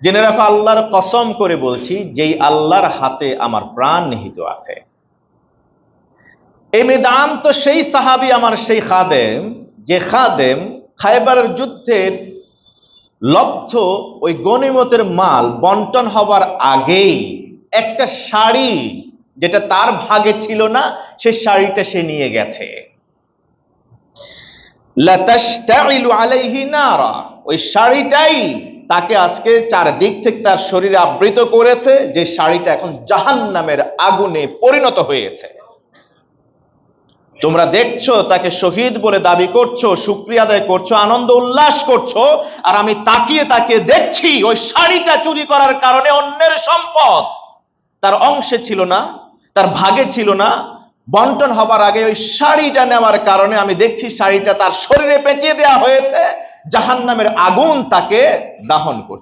জেনে রাখো, আল্লাহর কসম করে বলছি, যেই আল্লাহর হাতে আমার প্রাণ নিহিত আছে। এই মিদআম তো সেই সাহাবী, আমার সেই খাদেম, যে খাদেম খায়বারের যুদ্ধের লব্ধ ওই গনিমতের মাল বন্টন হবার আগেই একটা শাড়ি, যেটা তার ভাগে ছিল না, সেই শাড়িটা সে নিয়ে গেছে। লাতাশতাইলু আলাইহি নারা, ওই শাড়িটাই তাকে আজকে চারদিক থেকে তার শরীরে আবৃত করেছে, যে শাড়িটা এখন জাহান্নামের আগুনে পরিণত হয়েছে। তোমরা দেখছো তাকে শহীদ বলে দাবি করছো, শুকরিয়া আদায় করছো, আনন্দ উল্লাস করছো, আর আমি তাকিয়ে তাকিয়ে দেখছি ওই শাড়িটা চুরি করার কারণে অন্যের সম্পদ তার অংশে ছিল না, তার ভাগে ছিল না। বন্টন হবার আগে ওই শাড়িটা নেওয়ার কারণে আমি দেখছি শাড়িটা তার শরীরে পেঁচিয়ে দেওয়া হয়েছে, জাহান্নামের আগুন তাকে দাহন করছে।